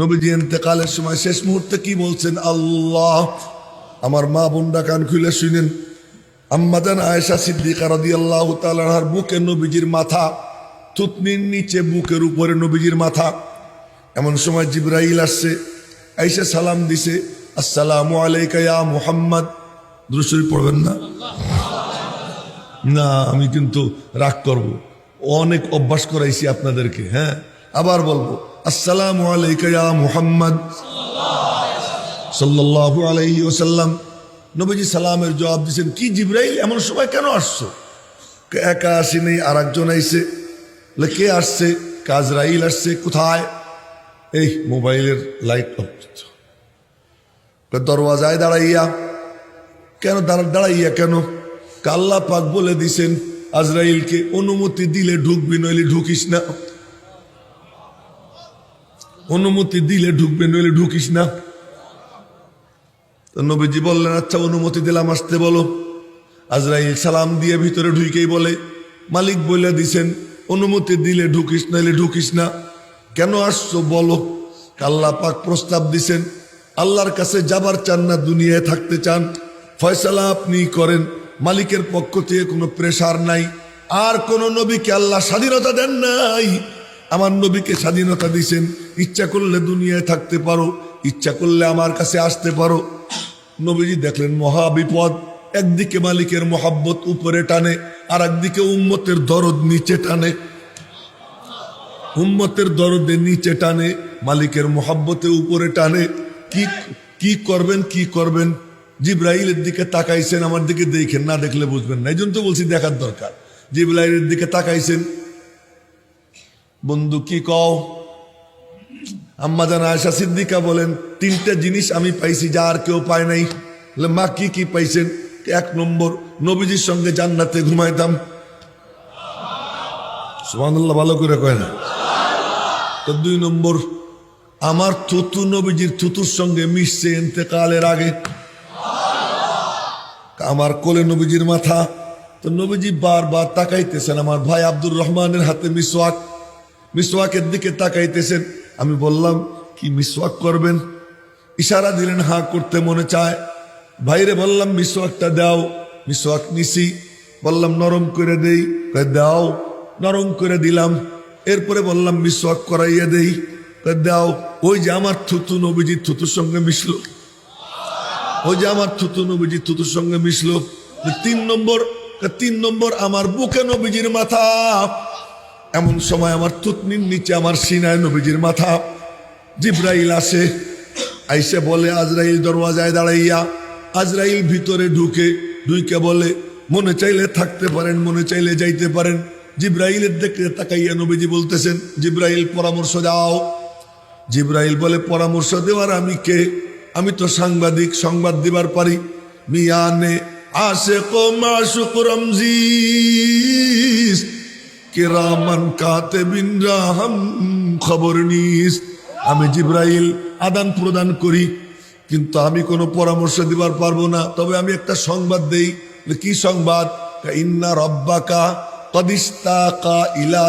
নবীজি ইন্তেকালের সময় শেষ মুহূর্তে কি বলছেন? আল্লাহ। আমার মা বোনরা কান খুলে শুনেন। আম্মাজান আয়েশা সিদ্দিকা রাদিয়াল্লাহু তাআলা আনহার বুকে নবীজির মাথা, থুতনির নিচে বুকের উপরে নবীজির মাথা। এমন সময় জিবরাইল আসছে, আয়েশা সালাম দিছে, আসসালামু আলাইকা ইয়া মুহাম্মদ। দুরূদ শরীফ পড়বেন না? না, আমি কিন্তু রাগ করব, অনেক অভ্যাস করাইছি আপনাদেরকে। হ্যাঁ, আবার বলবো, আসসালামু আলাইকা ইয়া মুহাম্মদ সাল্লাল্লাহু আলাইহি ওয়াসাল্লাম। নবীজি সালামের জবাব দিয়েছেন, কি জিবরাইল এমন সময় কেন আসছো? একা আসেনি, আর একজন আইছে। কে আসছে? আজরাইল আসছে। কোথায়? এই মোবাইলের লাইট অফ। দরওয়াজায় দাঁড়াইয়া। কেন দাঁড়াইয়া কেন? আল্লাহ পাক বলে দিছেন আজরাইলকে, অনুমতি দিলে ঢুকবি, নইলে ঢুকিস না। অনুমতি দিলে ঢুকবে, নইলে ঢুকিস না। তো নবীজি বললেন, আচ্ছা অনুমতি দিলাম, আসতে বলো। আজরাইল সালাম দিয়ে ভিতরে ঢুকেই বলে, মালিক বলে দিছেন অনুমতি দিলে ঢুকিস, নইলে ঢুকিস না। কেন আসছো বলো। আল্লাহ পাক প্রস্তাব দিছেন, আল্লাহর কাছে যাবার চান না, দুনিয়ায় থাকতে চান, ফয়সালা আপনি করেন। মালিকের পক্ষ থেকে কোনো প্রেসার নাই। আর কোন নবীকে আল্লাহ স্বাধীনতা দেন নাই, আমার নবীকে স্বাধীনতা দিছেন। ইচ্ছা করলে দুনিয়ায় থাকতে পারো, ইচ্ছা করলে আমার কাছে আসতে পারো। নবীজি দেখলেন মহা বিপদ। একদিকে মালিকের মোহাব্বত উপরে টানে, আর একদিকে উম্মতের দরদ নিচে টানে। উম্মতের দরদে নিচে টানে, মালিকের মোহাব্বতে উপরে টানে। কি করবেন, কি করবেন? জিবরাইলের দিকে তাকাইছেন, আমার দিকে দেখেন, না দেখলে বুঝবেন না, এই জন্য তো বলছি দেখার দরকার। জিবরাইলের দিকে তাকাইছেন, বন্ধু কি কও? আম্মাজান আয়েশা সিদ্দিকা বলেন, তিনটা জিনিস আমি পাইছি যা আর কেউ পায় নাই। মা কি কি পাইছেন? এক নম্বর, নবীজির সঙ্গে জান্নাতে ঘুমাইতাম। সুবহানাল্লাহ, ভালো করে কয় না? তো দুই নম্বর, আমার থুতু নবীজির থুতুর সঙ্গে মিশছে ইন্তেকালের আগে। আমার কোলে নবীজির মাথা। তো নবীজি বারবার তাকাইতেছেন, আমার ভাই আব্দুর রহমানের হাতে মিসওয়াক, মিসওয়াকের দিকে তাকাইতেছেন। আমি বললাম, কি মিসওয়াক করবেন? ইশারা দিলেন, হ্যাঁ করতে মনে চায়। ভাইরে বললাম, মিসওয়াকটা দাও। মিসওয়াক নিছি, বললাম নরম করে দেই, দাও। নরম করে দিলাম। এরপরে বললাম মিসওয়াক করাইয়া দেই, দাও। ওই যে আমার থুতু নবীজির থুতুর সঙ্গে মিশলো, ওই যে আমার থুতু নবীজির থুতুর সঙ্গে মিশলো। তিন নম্বর, আমার বুকে নবীজির মাথা। এমন সময় আমার থুতনির নিচে, আমার সিনায় নবীজির মাথা। জিবরাইল আসে, আইসে বলে, আজরাইল দরওয়াজায় দাঁড়াইয়া। আজরাইল ভিতরে ঢুকে বলে, মনে চাইলে থাকতে পারেন, মনে চাইলে যাইতে পারেন। জিবরাইলের দিকে তাকাইয়া নবীজি বলতেছেন, জিবরাইল পরামর্শ দাও। জিবরাইল বলে, পরামর্শ দেওয়ার আমি কে? আমি তো সাংবাদিক, সংবাদ দিবার পারি। মিয়ানে আশিক ও মাশুক রমজিস কিরামান কাতিবিন রাহাম খবর নিস। আমি জিবরাইল আদান প্রদান করি, কিন্তু আমি কোনো পরামর্শ দিবার পারবো না। তবে আমি একটা সংবাদ দেই। কি সংবাদ? ইন্না রব্বাকা কদ ইস্তাকা ইলা